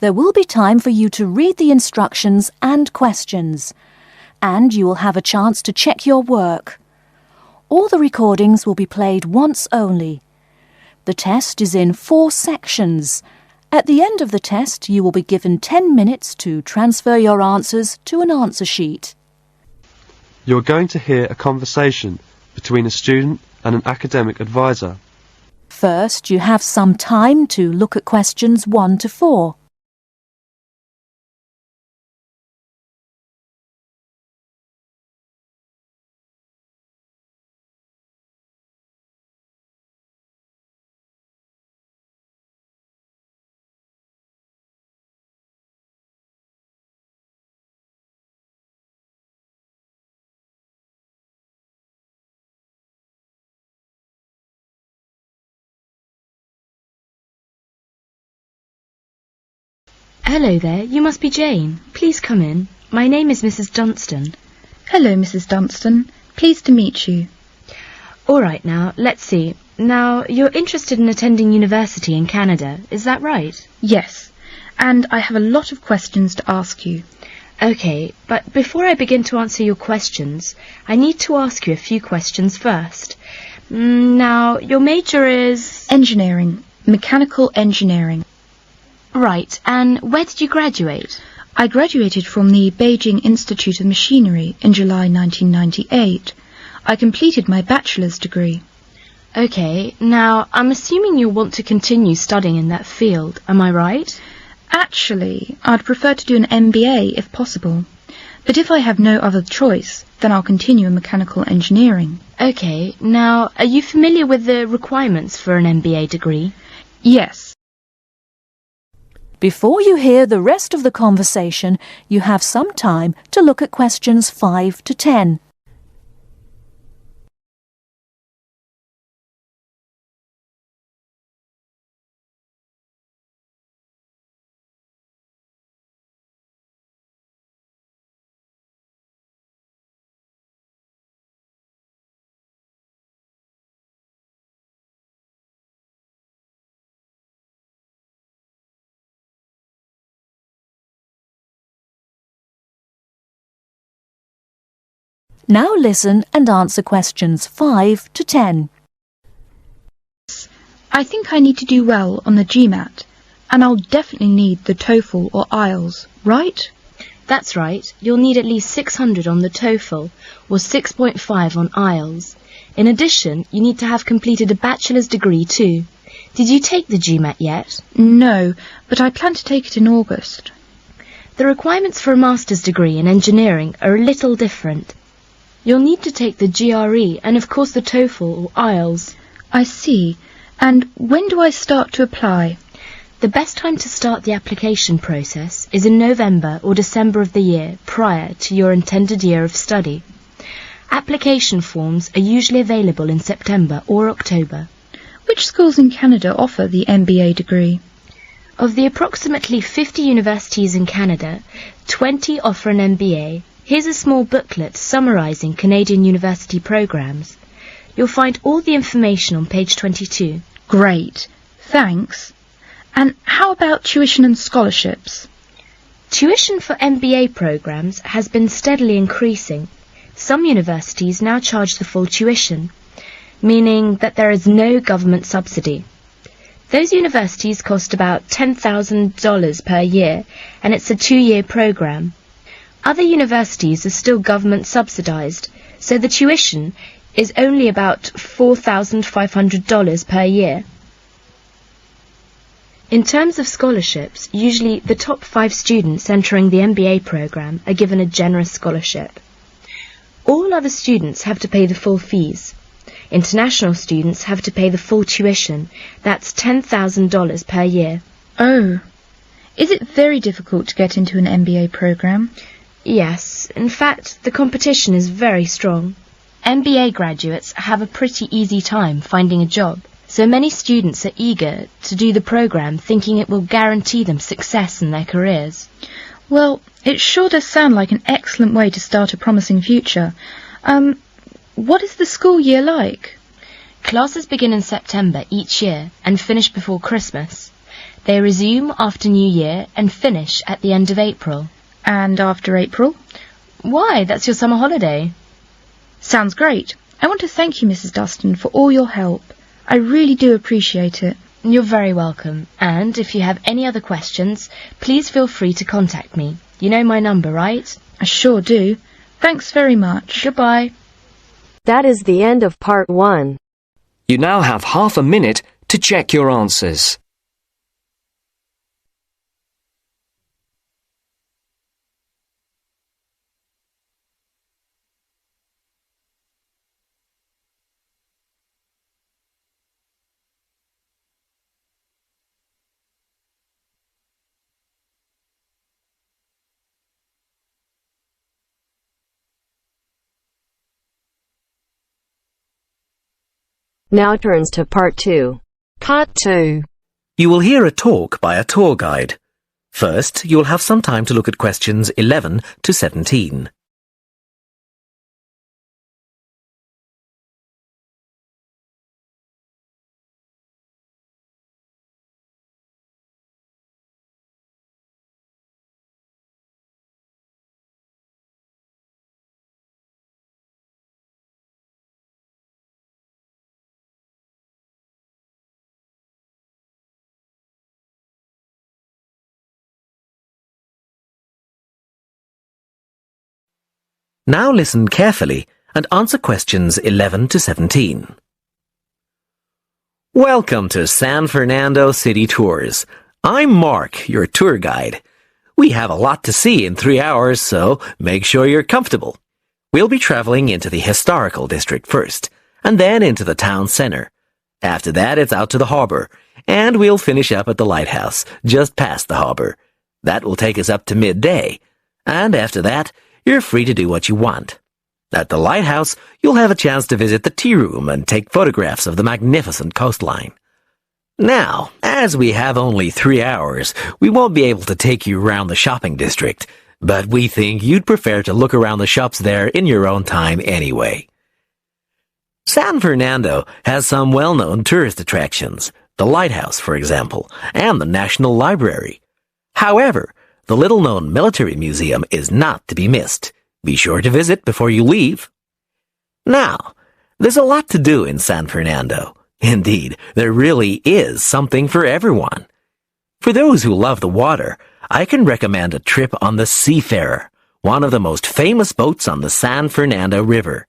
There will be time for you to read the instructions and questions, and you will have a chance to check your work. All the recordings will be played once only. The test is in 4 sections. At the end of the test, you will be given 10 minutes to transfer your answers to an answer sheet. You're going to hear a conversation between a student and an academic advisor. First, you have some time to look at questions 1 to 4. Hello there, you must be Jane. Please come in. My name is Mrs. Dunstan. Hello, Mrs. Dunstan. Pleased to meet you. All right, now, let's see. Now, you're interested in attending university in Canada, is that right? Yes, and I have a lot of questions to ask you. Okay, but before I begin to answer your questions, I need to ask you a few questions first. Now, your major is... Engineering. Mechanical engineering. Right, and where did you graduate? I graduated from the Beijing Institute of Machinery in July 1998. I completed my bachelor's degree. Okay, now, I'm assuming you'll want to continue studying in that field, am I right? Actually, I'd prefer to do an MBA if possible. But if I have no other choice, then I'll continue in mechanical engineering. Okay, now, are you familiar with the requirements for an MBA degree? Yes. Before you hear the rest of the conversation, you have some time to look at questions 5 to 10. Now listen and answer questions 5 to 10. I think I need to do well on the GMAT, and I'll definitely need the TOEFL or IELTS, right? That's right. You'll need at least 600 on the TOEFL or 6.5 on IELTS. In addition, you need to have completed a bachelor's degree too. Did you take the GMAT yet? No, but I plan to take it in August. The requirements for a master's degree in engineering are a little different. You'll need to take the GRE and of course the TOEFL or IELTS. I see. And when do I start to apply? The best time to start the application process is in November or December of the year prior to your intended year of study. Application forms are usually available in September or October. Which schools in Canada offer the MBA degree? Of the approximately 50 universities in Canada, 20 offer an MBA. Here's a small booklet summarising Canadian university programmes. You'll find all the information on page 22. Great. Thanks. And how about tuition and scholarships? Tuition for MBA programmes has been steadily increasing. Some universities now charge the full tuition, meaning that there is no government subsidy. Those universities cost about $10,000 per year, and it's a 2-year programme. Other universities are still government subsidised, so the tuition is only about $4,500 per year. In terms of scholarships, usually the top 5 students entering the MBA programme are given a generous scholarship. All other students have to pay the full fees. International students have to pay the full tuition, that's $10,000 per year. Oh, is it very difficult to get into an MBA programme? Yes, in fact, the competition is very strong. MBA graduates have a pretty easy time finding a job, so many students are eager to do the programme thinking it will guarantee them success in their careers. Well, it sure does sound like an excellent way to start a promising future. What is the school year like? Classes begin in September each year and finish before Christmas. They resume after New Year and finish at the end of April. And after April? Why, that's your summer holiday. Sounds great. I want to thank you, Mrs. Dustin, for all your help. I really do appreciate it. You're very welcome, and if you have any other questions, please feel free to contact me. You know my number, right? I sure do. Thanks very much. Goodbye. That is the end of part 1. You now have half a minute to check your answers. Now turns to part 2. Part 2. You will hear a talk by a tour guide. First, you will have some time to look at questions 11 to 17. Now listen carefully and answer questions 11 to 17. Welcome to San Fernando City Tours. I'm Mark, your tour guide. We have a lot to see in 3 hours, so make sure you're comfortable. We'll be traveling into the historical district first, and then into the town center. After that, it's out to the harbor, and we'll finish up at the lighthouse, just past the harbor. That will take us up to midday, and after that, you're free to do what you want. At the lighthouse, you'll have a chance to visit the tea room and take photographs of the magnificent coastline. Now, as we have only 3 hours, we won't be able to take you around the shopping district, but we think you'd prefer to look around the shops there in your own time anyway. San Fernando has some well-known tourist attractions, the lighthouse, for example, and the National Library. However, the little-known military museum is not to be missed. Be sure to visit before you leave. Now, there's a lot to do in San Fernando. Indeed, there really is something for everyone. For those who love the water, I can recommend a trip on the Seafarer, one of the most famous boats on the San Fernando River.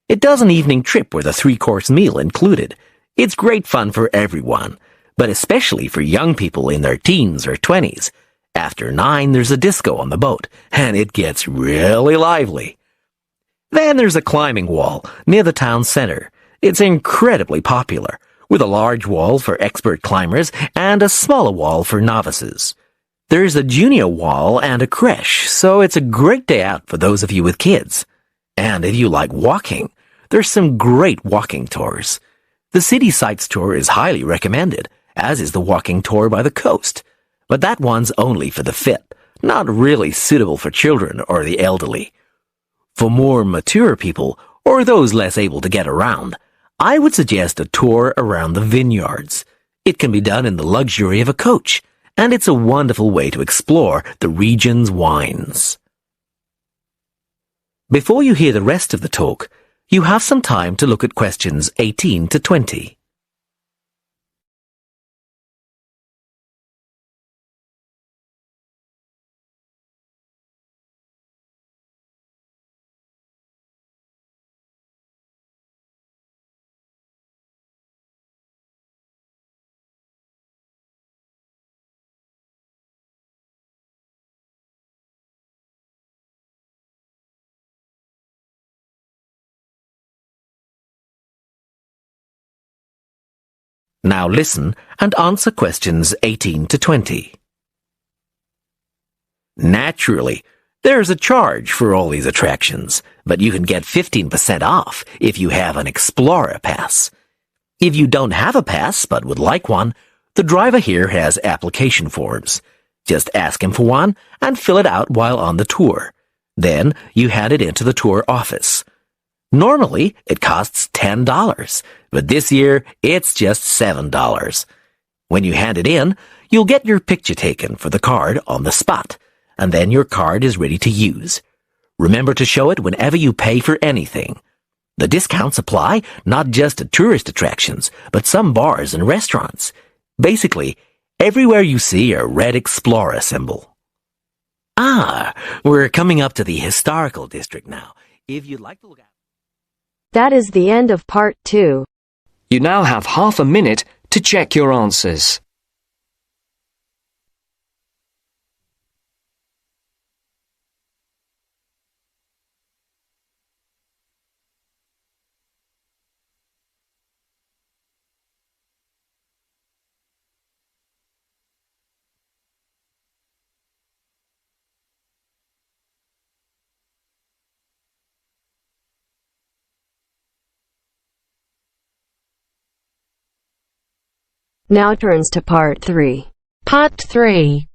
It does an evening trip with a 3-course meal included. It's great fun for everyone, but especially for young people in their teens or 20s. After 9, there's a disco on the boat, and it gets really lively. Then there's a climbing wall near the town center. It's incredibly popular, with a large wall for expert climbers and a smaller wall for novices. There's a junior wall and a creche, so it's a great day out for those of you with kids. And if you like walking, there's some great walking tours. The City Sights tour is highly recommended, as is the walking tour by the coast. But that one's only for the fit, not really suitable for children or the elderly. For more mature people, or those less able to get around, I would suggest a tour around the vineyards. It can be done in the luxury of a coach, and it's a wonderful way to explore the region's wines. Before you hear the rest of the talk, you have some time to look at questions 18 to 20. Now listen and answer questions 18 to 20. Naturally, there's a charge for all these attractions, but you can get 15% off if you have an Explorer Pass. If you don't have a pass but would like one, the driver here has application forms. Just ask him for one and fill it out while on the tour. Then you hand it into the tour office. Normally, it costs $10, but this year, it's just $7. When you hand it in, you'll get your picture taken for the card on the spot, and then your card is ready to use. Remember to show it whenever you pay for anything. The discounts apply not just to tourist attractions, but some bars and restaurants. Basically, everywhere you see a red Explorer symbol. Ah, we're coming up to the historical district now. If you'd like to look at... That is the end of part 2. You now have half a minute to check your answers. Now turns to part 3. Part 3.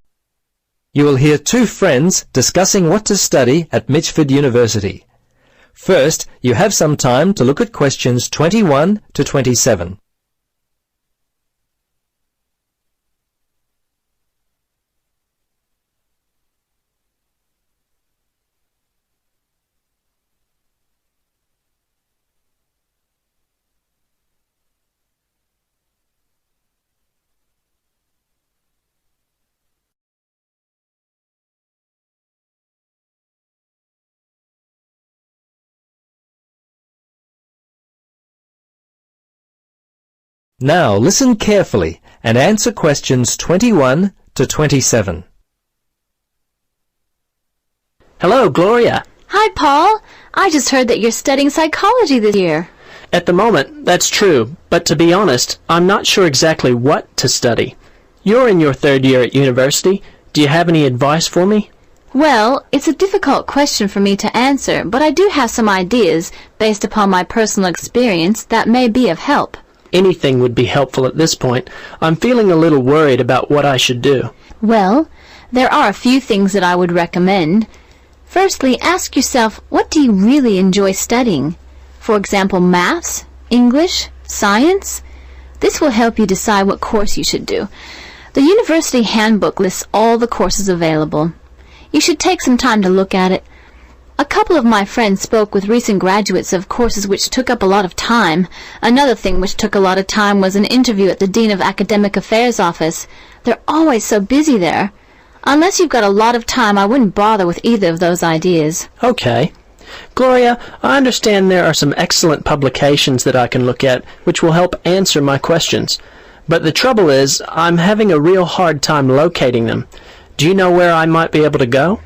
You will hear two friends discussing what to study at Mitchford University. First, you have some time to look at questions 21 to 27. Now listen carefully and answer questions 21 to 27. Hello, Gloria. Hi, Paul. I just heard that you're studying psychology this year. At the moment, that's true, but to be honest, I'm not sure exactly what to study. You're in your third year at university. Do you have any advice for me? Well, it's a difficult question for me to answer, but I do have some ideas, based upon my personal experience, that may be of help. Anything would be helpful at this point. I'm feeling a little worried about what I should do. Well, there are a few things that I would recommend. Firstly, ask yourself, what do you really enjoy studying? For example, maths, English, science? This will help you decide what course you should do. The university handbook lists all the courses available. You should take some time to look at it. A couple of my friends spoke with recent graduates of courses which took up a lot of time. Another thing which took a lot of time was an interview at the Dean of Academic Affairs office. They're always so busy there. Unless you've got a lot of time, I wouldn't bother with either of those ideas. Okay. Gloria, I understand there are some excellent publications that I can look at which will help answer my questions. But the trouble is, I'm having a real hard time locating them. Do you know where I might be able to go?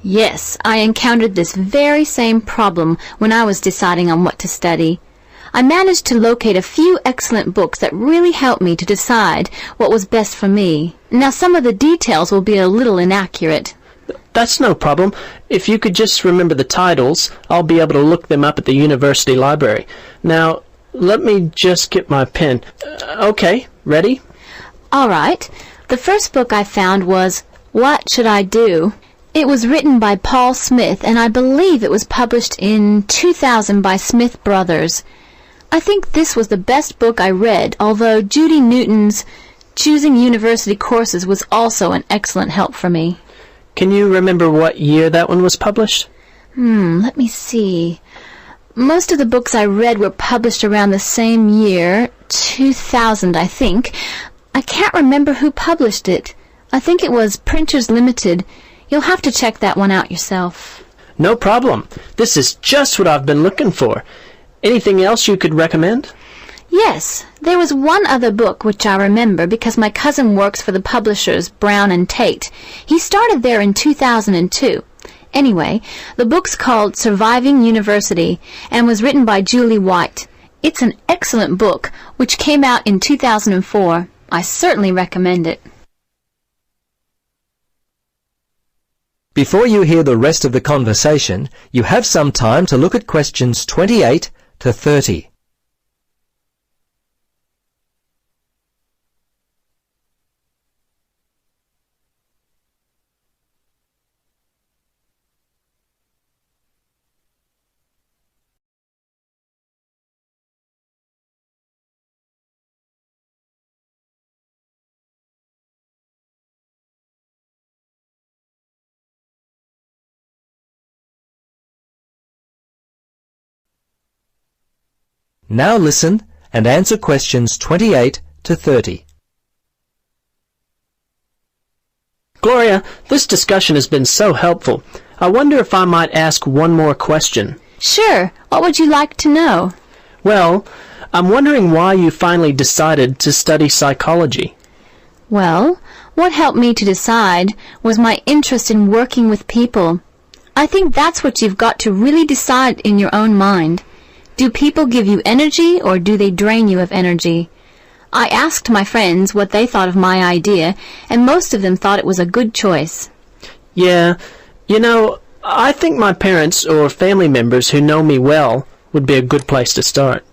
Yes, I encountered this very same problem when I was deciding on what to study. I managed to locate a few excellent books that really helped me to decide what was best for me. Now, some of the details will be a little inaccurate. That's no problem. If you could just remember the titles, I'll be able to look them up at the university library. Now, let me just get my pen. Okay, ready? All right. The first book I found was What Should I Do? It was written by Paul Smith, and I believe it was published in 2000 by Smith Brothers. I think this was the best book I read, although Judy Newton's Choosing University Courses was also an excellent help for me. Can you remember what year that one was published? Let me see. Most of the books I read were published around the same year, 2000, I think. I can't remember who published it. I think it was Printers Limited. You'll have to check that one out yourself. No problem. This is just what I've been looking for. Anything else you could recommend? Yes, there was one other book which I remember because my cousin works for the publishers Brown and Tate. He started there in 2002. Anyway, the book's called Surviving University and was written by Julie White. It's an excellent book which came out in 2004. I certainly recommend it. Before you hear the rest of the conversation, you have some time to look at questions 28 to 30. Now listen and answer questions 28 to 30. Gloria, this discussion has been so helpful. I wonder if I might ask one more question. Sure. What would you like to know? Well, I'm wondering why you finally decided to study psychology. Well, what helped me to decide was my interest in working with people. I think that's what you've got to really decide in your own mind. Do people give you energy or do they drain you of energy? I asked my friends what they thought of my idea, and most of them thought it was a good choice. Yeah, you know, I think my parents or family members who know me well would be a good place to start.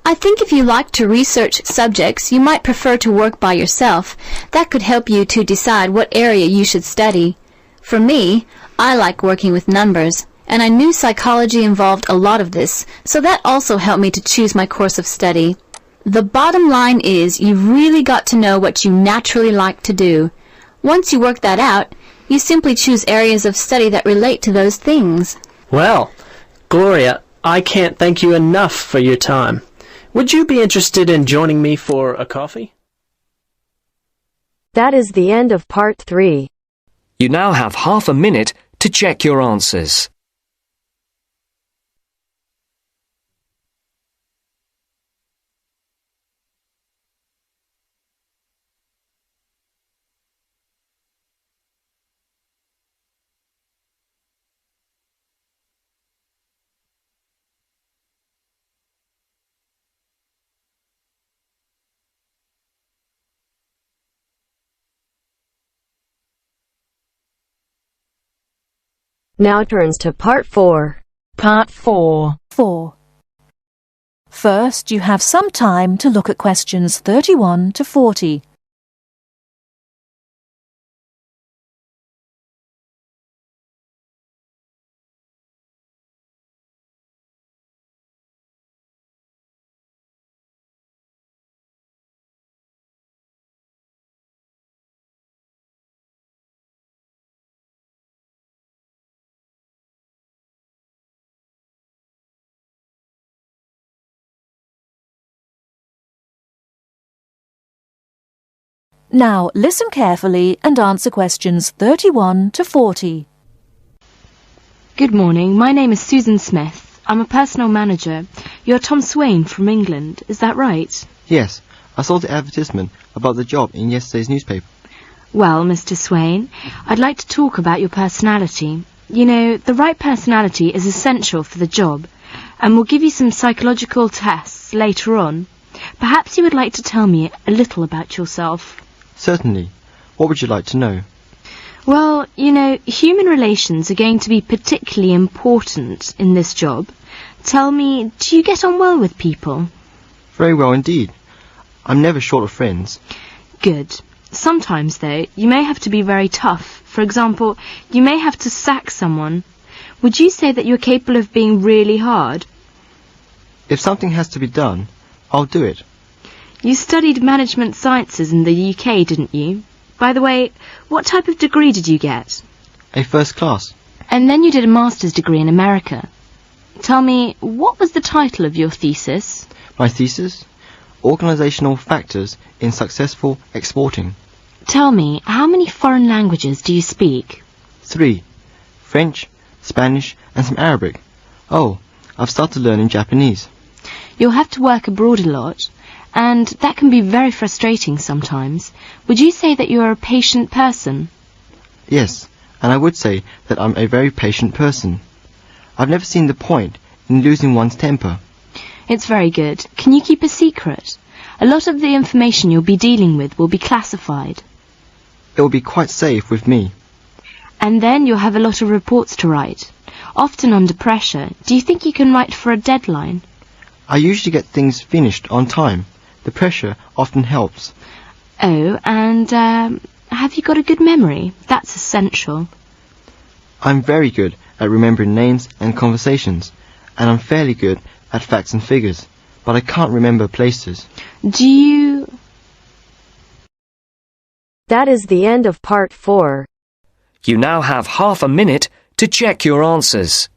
I think if you like to research subjects, you might prefer to work by yourself. That could help you to decide what area you should study. For me, I like working with numbers, and I knew psychology involved a lot of this, so that also helped me to choose my course of study. The bottom line is you've really got to know what you naturally like to do. Once you work that out, you simply choose areas of study that relate to those things. Well, Gloria, I can't thank you enough for your time. Would you be interested in joining me for a coffee? That is the end of part 3. You now have half a minute to check your answers. Now turns to part 4. Part 4. First, you have some time to look at questions 31 to 40. Now listen carefully and answer questions 31 to 40. Good morning. My name is Susan Smith. I'm a personal manager. You're Tom Swain from England. Is that right? Yes. I saw the advertisement about the job in yesterday's newspaper. Well, Mr. Swain, I'd like to talk about your personality. You know, the right personality is essential for the job, and we'll give you some psychological tests later on. Perhaps you would like to tell me a little about yourself. Certainly. What would you like to know? Well, you know, human relations are going to be particularly important in this job. Tell me, do you get on well with people? Very well indeed. I'm never short of friends. Good. Sometimes, though, you may have to be very tough. For example, you may have to sack someone. Would you say that you're capable of being really hard? If something has to be done, I'll do it. You studied management sciences in the UK, didn't you? By the way, what type of degree did you get? A first class. And then you did a master's degree in America. Tell me, what was the title of your thesis? My thesis? Organisational Factors in Successful Exporting. Tell me, how many foreign languages do you speak? 3. French, Spanish and some Arabic. Oh, I've started learning Japanese. You'll have to work abroad a lot, and that can be very frustrating sometimes. Would you say that you're a patient person? Yes, and I would say that I'm a very patient person. I've never seen the point in losing one's temper. It's very good. Can you keep a secret? A lot of the information you'll be dealing with will be classified. It will be quite safe with me. And then you'll have a lot of reports to write. Often under pressure. Do you think you can write for a deadline? I usually get things finished on time. The pressure often helps. Oh, and have you got a good memory? That's essential. I'm very good at remembering names and conversations, and I'm fairly good at facts and figures, but I can't remember places. Do you... That is the end of part 4. You now have half a minute to check your answers.